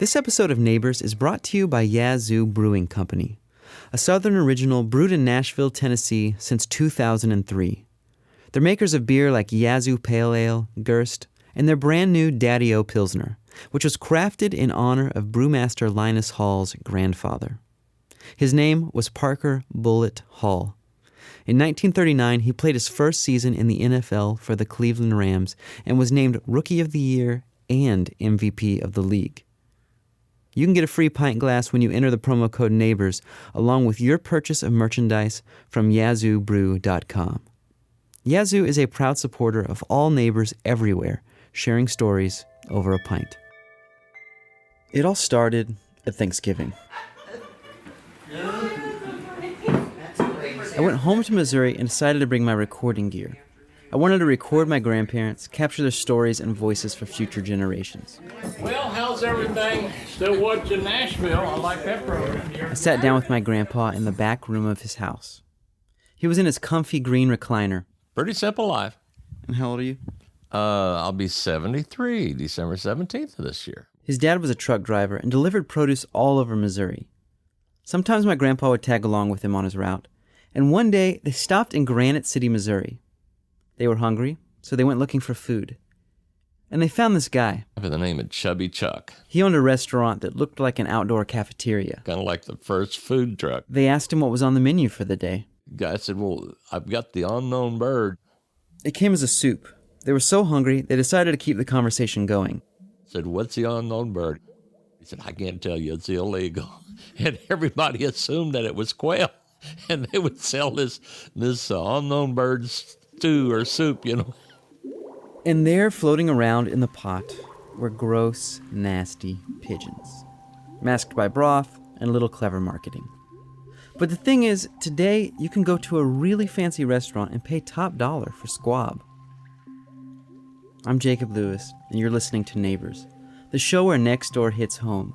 This episode of Neighbors is brought to you by Yazoo Brewing Company, a Southern original brewed in Nashville, Tennessee since 2003. They're makers of beer like Yazoo Pale Ale, Gerst, and their brand new Daddy-O Pilsner, which was crafted in honor of brewmaster Linus Hall's grandfather. His name was Parker Bullet Hall. In 1939, he played his first season in the NFL for the Cleveland Rams and was named Rookie of the Year and MVP of the league. You can get a free pint glass when you enter the promo code NEIGHBORS along with your purchase of merchandise from yazoobrew.com. Yazoo is a proud supporter of all neighbors everywhere, sharing stories over a pint. It all started at Thanksgiving. I went home to Missouri and decided to bring my recording gear. I wanted to record my grandparents, capture their stories and voices for future generations. Well, how's everything? Still watching Nashville. I like that program. I sat down with my grandpa in the back room of his house. He was in his comfy green recliner. Pretty simple life. And how old are you? I'll be 73, December 17th of this year. His dad was a truck driver and delivered produce all over Missouri. Sometimes my grandpa would tag along with him on his route. And one day, they stopped in Granite City, Missouri. They were hungry, so they went looking for food. And they found this guy. By the name of Chubby Chuck. He owned a restaurant that looked like an outdoor cafeteria. Kind of like the first food truck. They asked him what was on the menu for the day. The guy said, well, I've got the unknown bird. It came as a soup. They were so hungry, they decided to keep the conversation going. I said, what's the unknown bird? He said, I can't tell you, it's illegal. And everybody assumed that it was quail. And they would sell this unknown bird stew or soup, you know. And there, floating around in the pot, were gross, nasty pigeons, masked by broth and a little clever marketing. But the thing is, today you can go to a really fancy restaurant and pay top dollar for squab. I'm Jacob Lewis, and you're listening to Neighbors, the show where Next Door hits home,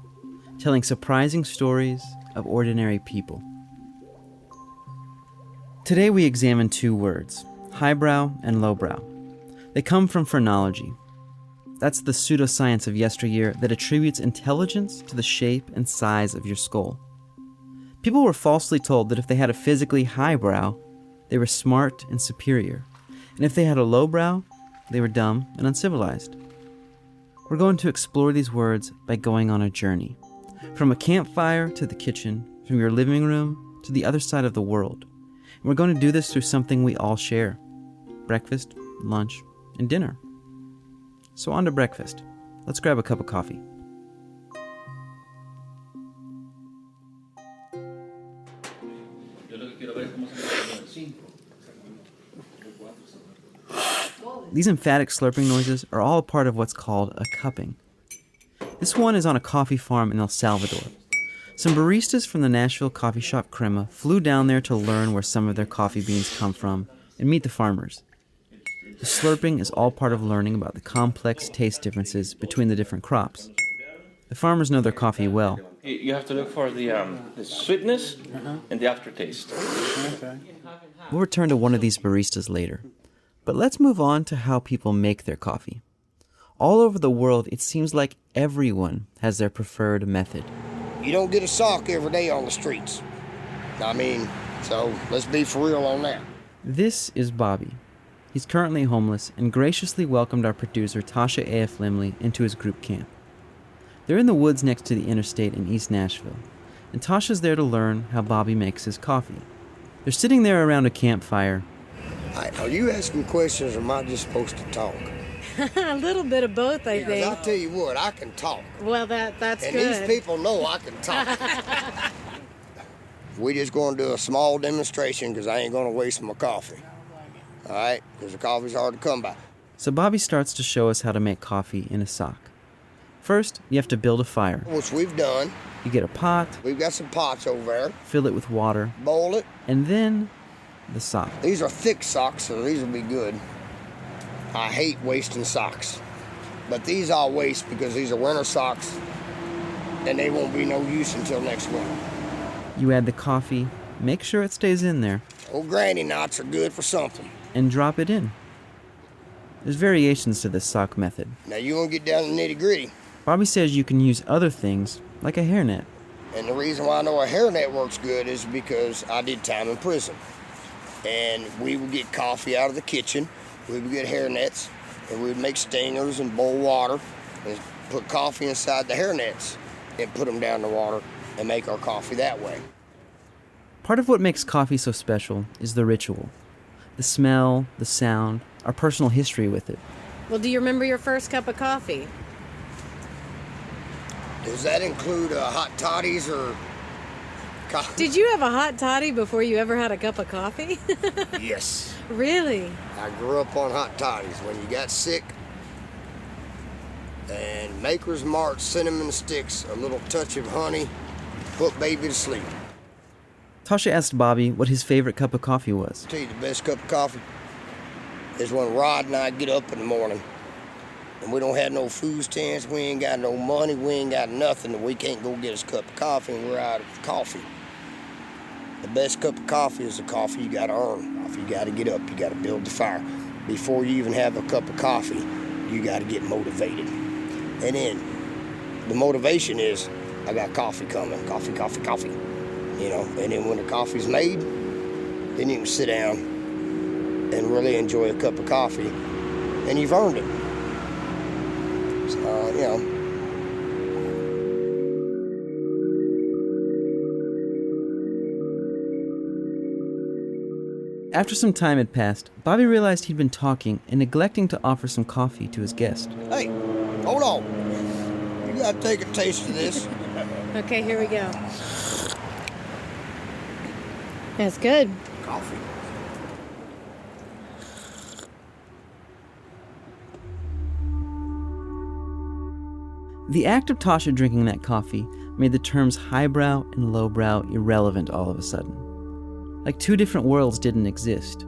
telling surprising stories of ordinary people. Today we examine two words, highbrow and lowbrow. They come from phrenology. That's the pseudoscience of yesteryear that attributes intelligence to the shape and size of your skull. People were falsely told that if they had a physically high brow, they were smart and superior, and if they had a low brow, they were dumb and uncivilized. We're going to explore these words by going on a journey, from a campfire to the kitchen, from your living room to the other side of the world. And we're going to do this through something we all share: breakfast, lunch, and dinner. So on to breakfast. Let's grab a cup of coffee. These emphatic slurping noises are all a part of what's called a cupping. This one is on a coffee farm in El Salvador. Some baristas from the Nashville coffee shop CREMA flew down there to learn where some of their coffee beans come from and meet the farmers. The slurping is all part of learning about the complex taste differences between the different crops. The farmers know their coffee well. You have to look for the sweetness and the aftertaste. Okay. We'll return to one of these baristas later. But let's move on to how people make their coffee. All over the world, it seems like everyone has their preferred method. You don't get a sock every day on the streets. So let's be for real on that. This is Bobby. He's currently homeless and graciously welcomed our producer Tasha A.F. Limley into his group camp. They're in the woods next to the interstate in East Nashville, and Tasha's there to learn how Bobby makes his coffee. They're sitting there around a campfire. Are you asking questions or am I just supposed to talk? A little bit of both, I think. I'll tell you what, I can talk. Well, that's and good. And these people know I can talk. We just going to do a small demonstration because I ain't going to waste my coffee. All right? Because the coffee's hard to come by. So Bobby starts to show us how to make coffee in a sock. First, you have to build a fire. Which we've done. You get a pot. We've got some pots over there. Fill it with water. Boil it. And then the sock. These are thick socks, so these will be good. I hate wasting socks. But these I'll waste because these are winter socks and they won't be no use until next winter. You add the coffee, make sure it stays in there. Old granny knots are good for something. And drop it in. There's variations to this sock method. Now you want to get down to the nitty-gritty. Bobby says you can use other things, like a hairnet. And the reason why I know a hairnet works good is because I did time in prison. And we would get coffee out of the kitchen, we would get hairnets, and we would make stingers and boil water, and put coffee inside the hairnets, and put them down in the water, and make our coffee that way. Part of what makes coffee so special is the ritual. The smell, the sound, our personal history with it. Well, do you remember your first cup of coffee? Does that include hot toddies or coffee? Did you have a hot toddy before you ever had a cup of coffee? Yes. Really? I grew up on hot toddies. When you got sick, and Maker's Mark, cinnamon sticks, a little touch of honey, put baby to sleep. Tasha asked Bobby what his favorite cup of coffee was. I'll tell you the best cup of coffee is when Rod and I get up in the morning and we don't have no food stamps, we ain't got no money, we ain't got nothing, and we can't go get us a cup of coffee and we're out of coffee. The best cup of coffee is the coffee you gotta earn. Coffee you gotta get up, you gotta build the fire. Before you even have a cup of coffee, you gotta get motivated. And then the motivation is, I got coffee coming, coffee. You know, and then when the coffee's made, then you can sit down and really enjoy a cup of coffee, and you've earned it. So, you know. After some time had passed, Bobby realized he'd been talking and neglecting to offer some coffee to his guest. Hey, hold on. You gotta take a taste of this. Okay, here we go. That's good. Coffee. The act of Tasha drinking that coffee made the terms highbrow and lowbrow irrelevant all of a sudden. Like two different worlds didn't exist.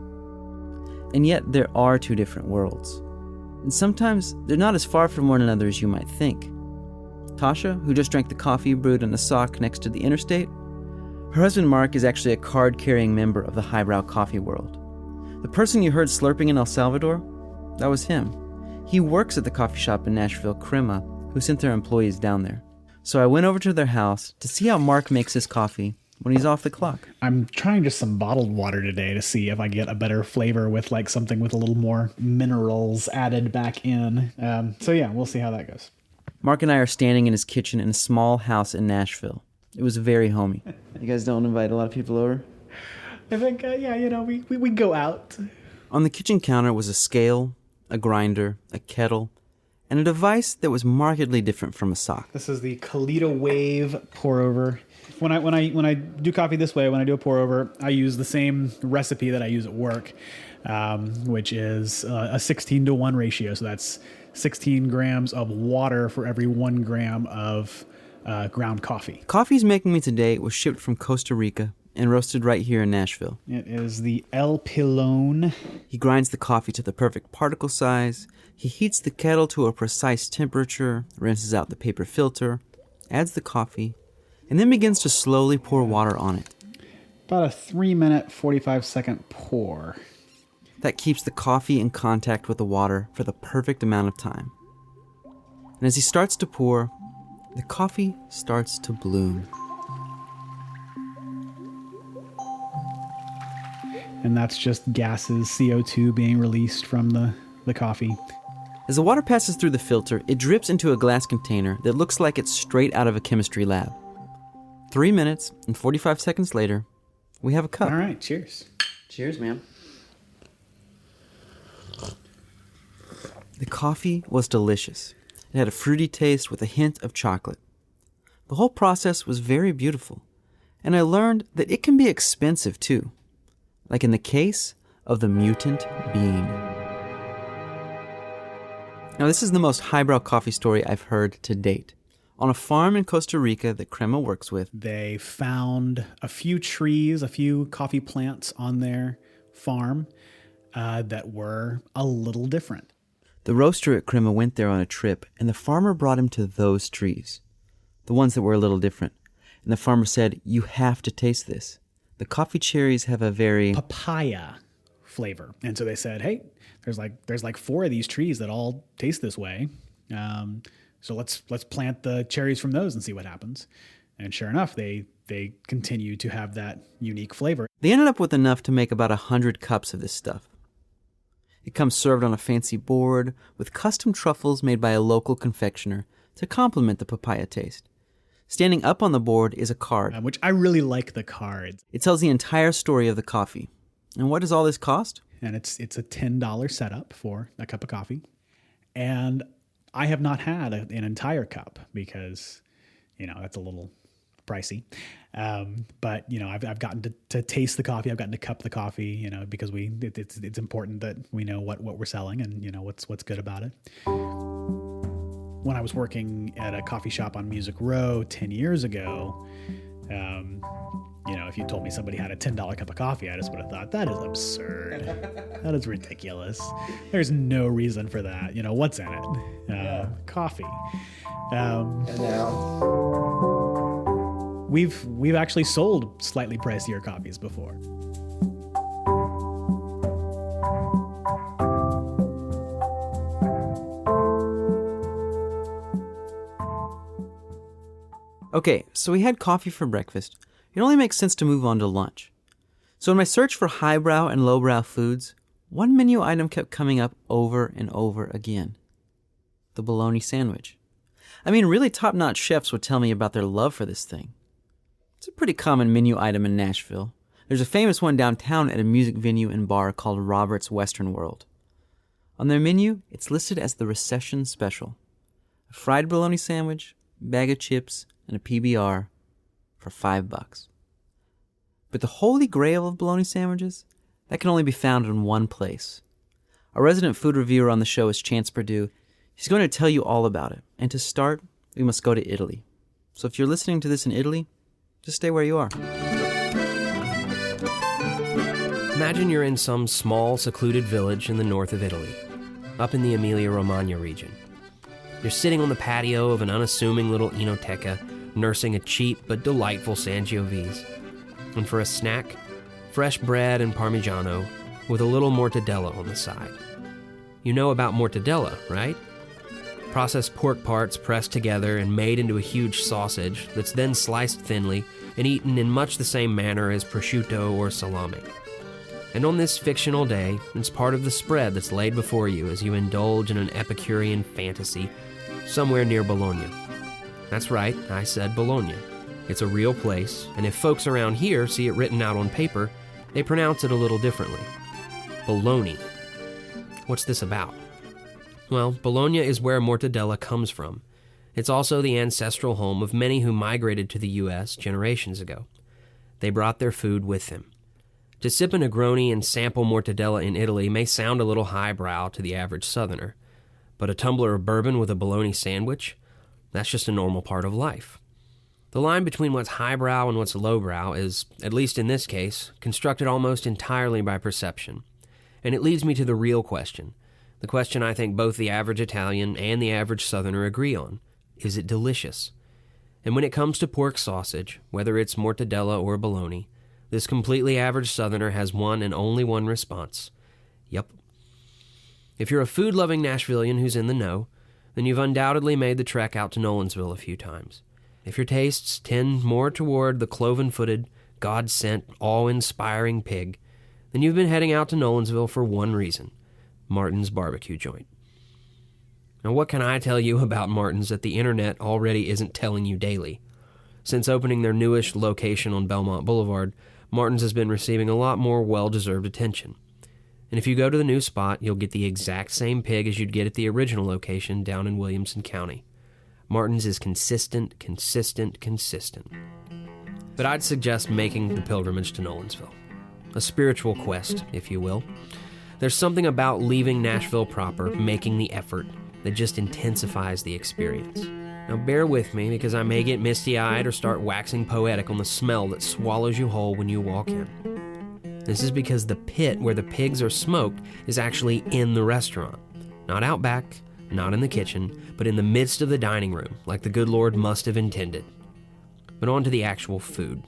And yet there are two different worlds. And sometimes they're not as far from one another as you might think. Tasha, who just drank the coffee brewed in a sock next to the interstate, her husband Mark is actually a card-carrying member of the highbrow coffee world. The person you heard slurping in El Salvador, that was him. He works at the coffee shop in Nashville, CREMA, who sent their employees down there. So I went over to their house to see how Mark makes his coffee when he's off the clock. I'm trying just some bottled water today to see if I get a better flavor with like something with a little more minerals added back in. So yeah, we'll see how that goes. Mark and I are standing in his kitchen in a small house in Nashville. It was very homey. You guys don't invite a lot of people over? I think, yeah, you know, we go out. On the kitchen counter was a scale, a grinder, a kettle, and a device that was markedly different from a sock. This is the Kalita Wave pour over. When I do coffee this way, when I do a pour over, I use the same recipe that I use at work, which is a 16-to-1 ratio. So that's 16 grams of water for every 1 gram of ground coffee. Coffee he's making me today was shipped from Costa Rica and roasted right here in Nashville. It is the El Pilon. He grinds the coffee to the perfect particle size. He heats the kettle to a precise temperature, rinses out the paper filter, adds the coffee, and then begins to slowly pour water on it. About a 3-minute, 45-second pour. That keeps the coffee in contact with the water for the perfect amount of time. And as he starts to pour, the coffee starts to bloom. And that's just gases, CO2 being released from the coffee. As the water passes through the filter, it drips into a glass container that looks like it's straight out of a chemistry lab. 3 minutes and 45 seconds later, we have a cup. All right, cheers. Cheers, man. The coffee was delicious. It had a fruity taste with a hint of chocolate. The whole process was very beautiful, and I learned that it can be expensive too, like in the case of the mutant bean. Now, this is the most highbrow coffee story I've heard to date. On a farm in Costa Rica that CREMA works with, they found a few trees, a few coffee plants on their farm that were a little different. The roaster at CREMA went there on a trip, and the farmer brought him to those trees, the ones that were a little different. And the farmer said, "You have to taste this. The coffee cherries have a very papaya flavor." And so they said, "Hey, there's like 4 of these trees that all taste this way. So let's plant the cherries from those and see what happens. And sure enough, they continue to have that unique flavor. They ended up with enough to make about 100 cups of this stuff. It comes served on a fancy board with custom truffles made by a local confectioner to complement the papaya taste. Standing up on the board is a card. Which I really like the card. It tells the entire story of the coffee. And what does all this cost? And it's a $10 setup for a cup of coffee. And I have not had an entire cup because, that's a little pricey. But I've gotten to taste the coffee. I've gotten to cup the coffee, because it's important that we know what we're selling and, what's good about it. When I was working at a coffee shop on Music Row 10 years ago, if you told me somebody had a $10 cup of coffee, I just would have thought, that is absurd. That is ridiculous. There's no reason for that. What's in it? Coffee. And now? We've actually sold slightly pricier coffees before. Okay, so we had coffee for breakfast. It only makes sense to move on to lunch. So in my search for highbrow and lowbrow foods, one menu item kept coming up over and over again. The bologna sandwich. I mean, really top-notch chefs would tell me about their love for this thing. It's a pretty common menu item in Nashville. There's a famous one downtown at a music venue and bar called Robert's Western World. On their menu, it's listed as the Recession Special. A fried bologna sandwich, bag of chips, and a PBR for $5. But the holy grail of bologna sandwiches, that can only be found in one place. Our resident food reviewer on the show is Chance Perdue. He's going to tell you all about it. And to start, we must go to Italy. So if you're listening to this in Italy, just stay where you are. Imagine you're in some small, secluded village in the north of Italy, up in the Emilia-Romagna region. You're sitting on the patio of an unassuming little enoteca, nursing a cheap but delightful Sangiovese. And for a snack, fresh bread and Parmigiano with a little mortadella on the side. You know about mortadella, right? Processed pork parts pressed together and made into a huge sausage that's then sliced thinly and eaten in much the same manner as prosciutto or salami. And on this fictional day, it's part of the spread that's laid before you as you indulge in an Epicurean fantasy somewhere near Bologna. That's right, I said Bologna. It's a real place, and if folks around here see it written out on paper, they pronounce it a little differently. Bologna. What's this about? Well, Bologna is where mortadella comes from. It's also the ancestral home of many who migrated to the U.S. generations ago. They brought their food with them. To sip a Negroni and sample mortadella in Italy may sound a little highbrow to the average Southerner, but a tumbler of bourbon with a bologna sandwich? That's just a normal part of life. The line between what's highbrow and what's lowbrow is, at least in this case, constructed almost entirely by perception. And it leads me to the real question. The question I think both the average Italian and the average Southerner agree on. Is it delicious? And when it comes to pork sausage, whether it's mortadella or bologna, this completely average Southerner has one and only one response. Yep. If you're a food-loving Nashvilleian who's in the know, then you've undoubtedly made the trek out to Nolensville a few times. If your tastes tend more toward the cloven-footed, God-sent, awe-inspiring pig, then you've been heading out to Nolensville for one reason: Martin's barbecue joint. Now, what can I tell you about Martin's that the internet already isn't telling you daily? Since opening their newish location on Belmont Boulevard, Martin's has been receiving a lot more well-deserved attention. And if you go to the new spot, you'll get the exact same pig as you'd get at the original location down in Williamson County. Martin's is consistent. But I'd suggest making the pilgrimage to Nolensville. A spiritual quest, if you will. There's something about leaving Nashville proper, making the effort, that just intensifies the experience. Now bear with me, because I may get misty-eyed or start waxing poetic on the smell that swallows you whole when you walk in. This is because the pit where the pigs are smoked is actually in the restaurant. Not out back, not in the kitchen, but in the midst of the dining room, like the good Lord must have intended. But on to the actual food.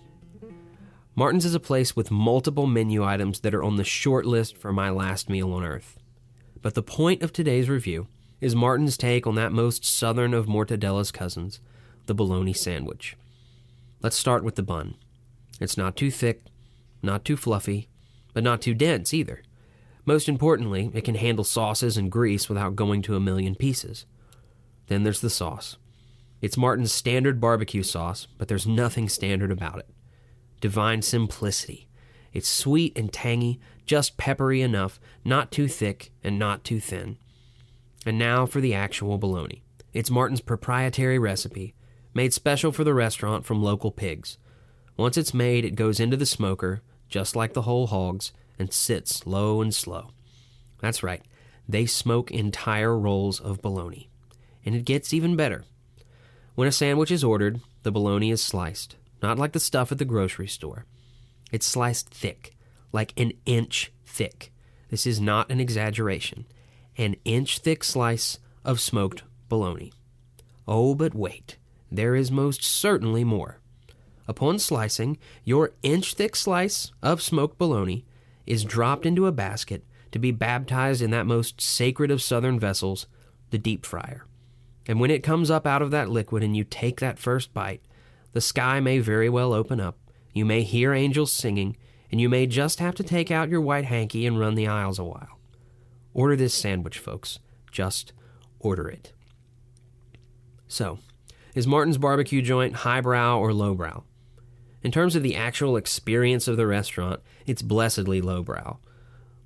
Martin's is a place with multiple menu items that are on the short list for my last meal on Earth. But the point of today's review is Martin's take on that most southern of mortadella's cousins, the bologna sandwich. Let's start with the bun. It's not too thick, not too fluffy, but not too dense either. Most importantly, it can handle sauces and grease without going to a million pieces. Then there's the sauce. It's Martin's standard barbecue sauce, but there's nothing standard about it. Divine simplicity. It's sweet and tangy, just peppery enough, not too thick and not too thin. And now for the actual bologna. It's Martin's proprietary recipe, made special for the restaurant from local pigs. Once it's made, it goes into the smoker, just like the whole hogs, and sits low and slow. That's right, they smoke entire rolls of bologna. And it gets even better. When a sandwich is ordered, the bologna is sliced, not like the stuff at the grocery store. It's sliced thick, like an inch thick. This is not an exaggeration. An inch-thick slice of smoked bologna. Oh, but wait, there is most certainly more. Upon slicing, your inch-thick slice of smoked bologna is dropped into a basket to be baptized in that most sacred of southern vessels, the deep fryer. And when it comes up out of that liquid and you take that first bite, the sky may very well open up, you may hear angels singing, and you may just have to take out your white hanky and run the aisles a while. Order this sandwich, folks. Just order it. So, is Martin's barbecue joint highbrow or lowbrow? In terms of the actual experience of the restaurant, it's blessedly lowbrow.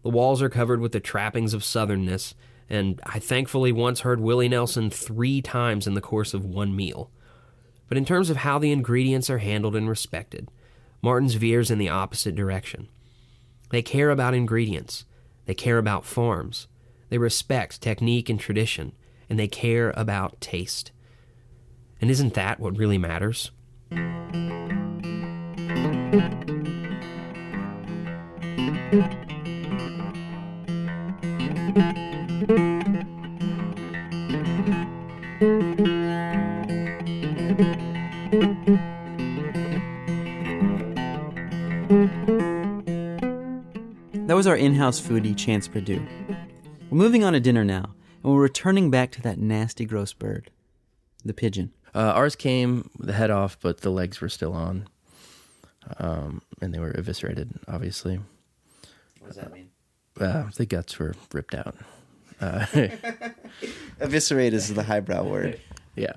The walls are covered with the trappings of southernness, and I thankfully once heard Willie Nelson 3 times in the course of one meal. But in terms of how the ingredients are handled and respected, Martin's veers in the opposite direction. They care about ingredients. They care about farms. They respect technique and tradition, and they care about taste. And isn't that what really matters? That was our in-house foodie, Chance Perdue. We're moving on to dinner now, and we're returning back to that nasty, gross bird, the pigeon. Ours came with the head off, but the legs were still on, and they were eviscerated, obviously. What does that mean? The guts were ripped out. Eviscerate is the highbrow word. Yeah.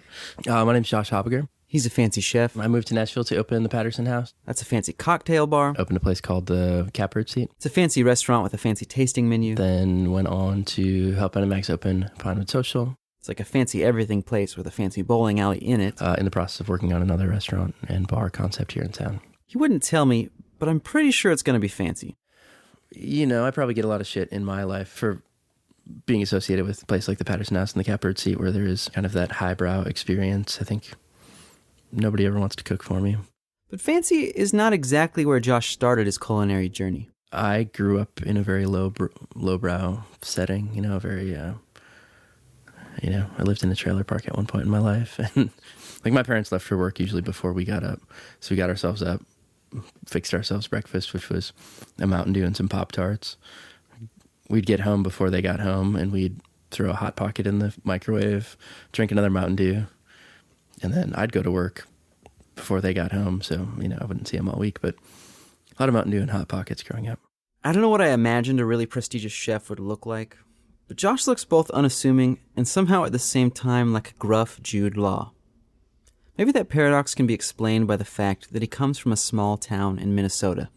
My name's Josh Habiger. He's a fancy chef. I moved to Nashville to open the Patterson House. That's a fancy cocktail bar. Opened a place called the Catbird Seat. It's a fancy restaurant with a fancy tasting menu. Then went on to help Ben and Max open Pinewood Social. It's like a fancy everything place with a fancy bowling alley in it. In the process of working on another restaurant and bar concept here in town. He wouldn't tell me, but I'm pretty sure it's going to be fancy. You know, I probably get a lot of shit in my life for being associated with a place like the Patterson House and the Catbird Seat where there is kind of that highbrow experience. I think nobody ever wants to cook for me. But fancy is not exactly where Josh started his culinary journey. I grew up in a very lowbrow setting, you know, very, I lived in a trailer park at one point in my life. And like my parents left for work usually before we got up. So we got ourselves up, fixed ourselves breakfast, which was a Mountain Dew and some Pop-Tarts. We'd get home before they got home and we'd throw a Hot Pocket in the microwave, drink another Mountain Dew. And then I'd go to work before they got home. So, you know, I wouldn't see them all week, but a lot of Mountain Dew and Hot Pockets growing up. I don't know what I imagined a really prestigious chef would look like, but Josh looks both unassuming and somehow at the same time like a gruff Jude Law. Maybe that paradox can be explained by the fact that he comes from a small town in Minnesota.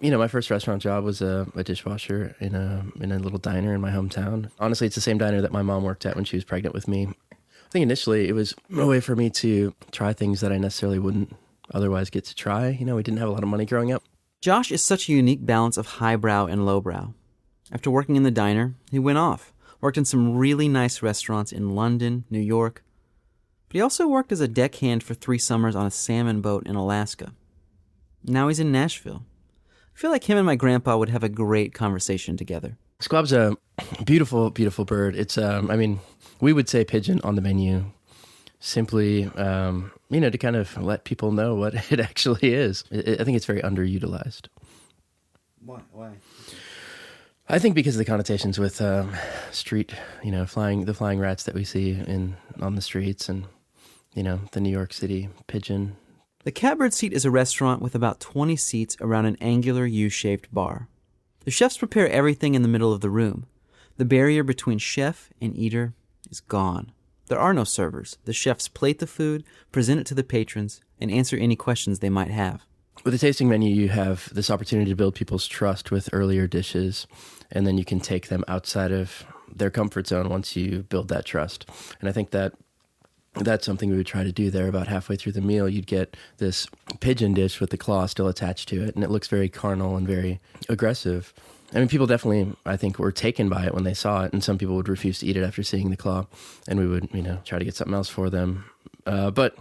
You know, my first restaurant job was a dishwasher in a little diner in my hometown. Honestly, it's the same diner that my mom worked at when she was pregnant with me. I think initially it was a way for me to try things that I necessarily wouldn't otherwise get to try. You know, we didn't have a lot of money growing up. Josh is such a unique balance of highbrow and lowbrow. After working in the diner, he went off, worked in some really nice restaurants in London, New York. But he also worked as a deckhand for 3 summers on a salmon boat in Alaska. Now he's in Nashville. I feel like him and my grandpa would have a great conversation together. Squab's a beautiful, beautiful bird. It's, we would say pigeon on the menu simply, to kind of let people know what it actually is. I think it's very underutilized. Why? I think because of the connotations with street, the flying rats that we see on the streets, and the New York City pigeon. The Catbird Seat is a restaurant with about 20 seats around an angular U-shaped bar. The chefs prepare everything in the middle of the room. The barrier between chef and eater is gone. There are no servers. The chefs plate the food, present it to the patrons, and answer any questions they might have. With the tasting menu, you have this opportunity to build people's trust with earlier dishes, and then you can take them outside of their comfort zone once you build that trust. And I think that's something we would try to do there. About halfway through the meal, you'd get this pigeon dish with the claw still attached to it, and it looks very carnal and very aggressive. I mean, people definitely, I think, were taken by it when they saw it, and some people would refuse to eat it after seeing the claw, and we would, try to get something else for them. But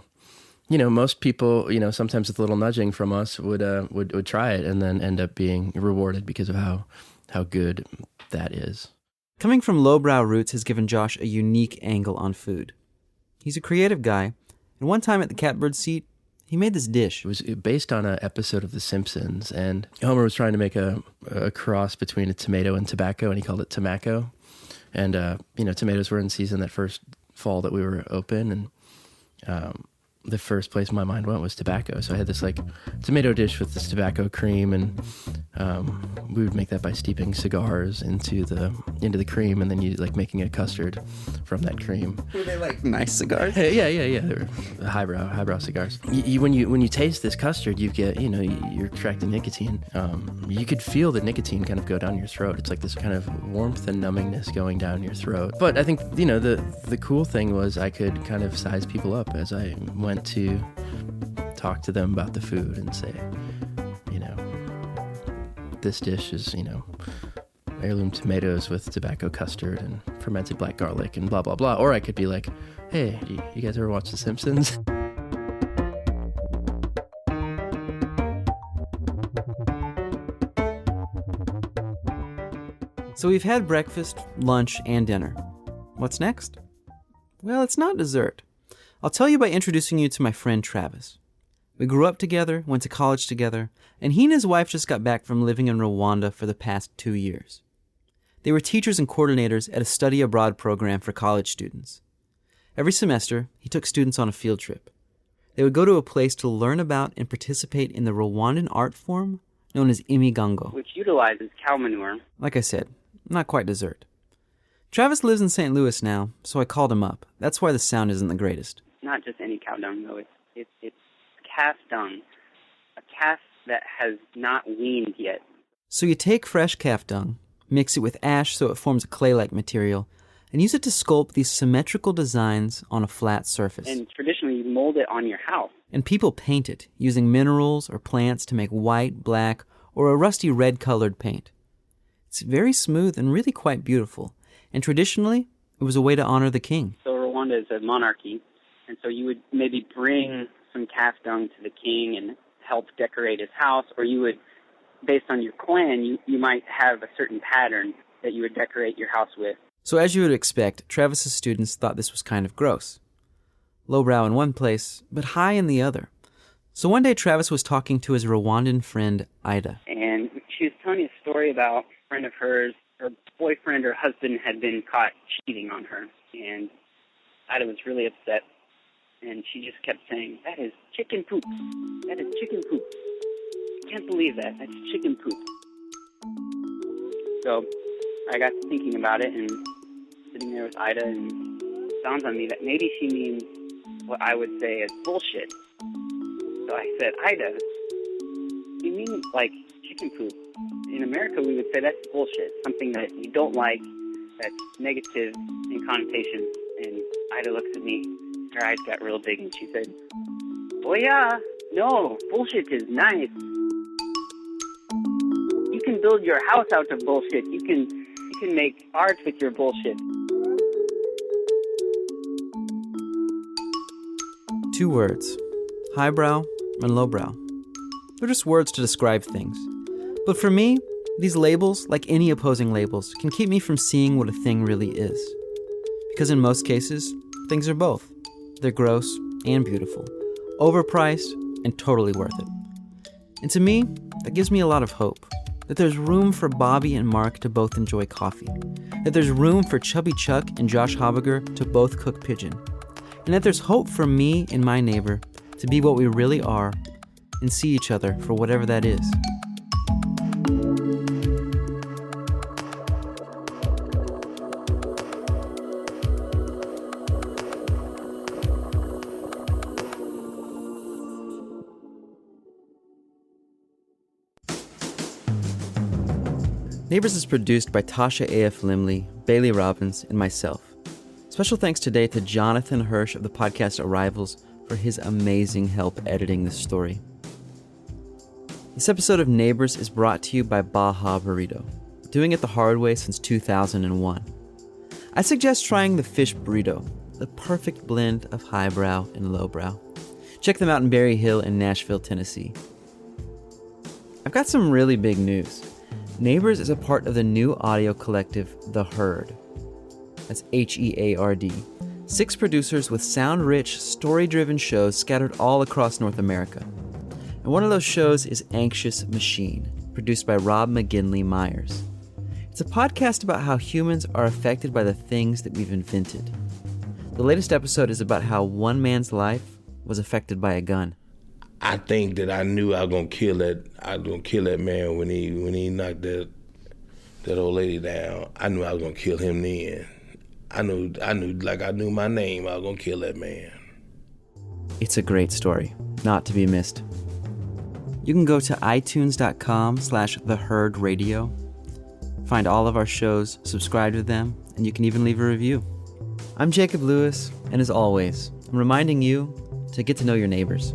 most people, sometimes with a little nudging from us would try it and then end up being rewarded because of how good that is. Coming from lowbrow roots has given Josh a unique angle on food. He's a creative guy, and one time at the Catbird Seat, he made this dish. It was based on an episode of The Simpsons, and Homer was trying to make a cross between a tomato and tobacco, and he called it Tomacco. And, tomatoes were in season that first fall that we were open, and the first place my mind went was tobacco. So I had this tomato dish with this tobacco cream, and we would make that by steeping cigars into the cream, and then you making a custard from that cream. Were they nice cigars? Yeah. They were highbrow cigars. When you taste this custard, you get you're attracting nicotine. You could feel the nicotine kind of go down your throat. It's like this kind of warmth and numbingness going down your throat. But I think the cool thing was I could kind of size people up as I went to talk to them about the food and say, this dish is, heirloom tomatoes with tobacco custard and fermented black garlic and blah, blah, blah. Or I could be like, hey, you guys ever watch The Simpsons? So we've had breakfast, lunch, and dinner. What's next? Well, it's not dessert. I'll tell you by introducing you to my friend Travis. We grew up together, went to college together, and he and his wife just got back from living in Rwanda for the past 2 years. They were teachers and coordinators at a study abroad program for college students. Every semester, he took students on a field trip. They would go to a place to learn about and participate in the Rwandan art form known as imigango, which utilizes cow manure. Like I said, not quite dessert. Travis lives in St. Louis now, so I called him up. That's why the sound isn't the greatest. Not just any cow dung, though. It's calf dung, a calf that has not weaned yet. So you take fresh calf dung, mix it with ash so it forms a clay-like material, and use it to sculpt these symmetrical designs on a flat surface. And traditionally, you mold it on your house. And people paint it, using minerals or plants to make white, black, or a rusty red-colored paint. It's very smooth and really quite beautiful. And traditionally, it was a way to honor the king. So Rwanda is a monarchy, and so you would maybe bring some calf dung to the king and help decorate his house, or you would, based on your clan, you might have a certain pattern that you would decorate your house with. So as you would expect, Travis's students thought this was kind of gross. Lowbrow in one place, but high in the other. So one day Travis was talking to his Rwandan friend, Ida. And she was telling me a story about a friend of hers. Her boyfriend or husband had been caught cheating on her. And Ida was really upset. And she just kept saying, that is chicken poop. That is chicken poop. I can't believe that. That's chicken poop. So I got to thinking about it and sitting there with Ida, and it dawned on me that maybe she means what I would say is bullshit. So I said, Ida, you mean like chicken poop? In America, we would say that's bullshit, something that you don't like, that's negative in connotation. And Ida looks at me, her eyes got real big, and she said, oh yeah, no, bullshit is nice. You can build your house out of bullshit. You can make art with your bullshit. 2 words, highbrow and lowbrow. They're just words to describe things. But for me, these labels, like any opposing labels, can keep me from seeing what a thing really is. Because in most cases, things are both. They're gross and beautiful, overpriced and totally worth it. And to me, that gives me a lot of hope. that there's room for Bobby and Mark to both enjoy coffee, that there's room for Chubby Chuck and Josh Habiger to both cook pigeon, and that there's hope for me and my neighbor to be what we really are and see each other for whatever that is. Neighbors is produced by Tasha A.F. Limley, Bailey Robbins, and myself. Special thanks today to Jonathan Hirsch of the podcast Arrivals for his amazing help editing this story. This episode of Neighbors is brought to you by Baja Burrito, doing it the hard way since 2001. I suggest trying the fish burrito, the perfect blend of highbrow and lowbrow. Check them out in Berry Hill in Nashville, Tennessee. I've got some really big news. Neighbors is a part of the new audio collective, The Herd. That's H-E-A-R-D. 6 producers with sound-rich, story-driven shows scattered all across North America. And one of those shows is Anxious Machine, produced by Rob McGinley Myers. It's a podcast about how humans are affected by the things that we've invented. The latest episode is about how one man's life was affected by a gun. I think that I knew I was gonna kill that man when he knocked that old lady down. I knew I was gonna kill him then. I knew like I knew my name, I was gonna kill that man. It's a great story, not to be missed. You can go to itunes.com/theherdradio, find all of our shows, subscribe to them, and you can even leave a review. I'm Jacob Lewis, and as always, I'm reminding you to get to know your neighbors.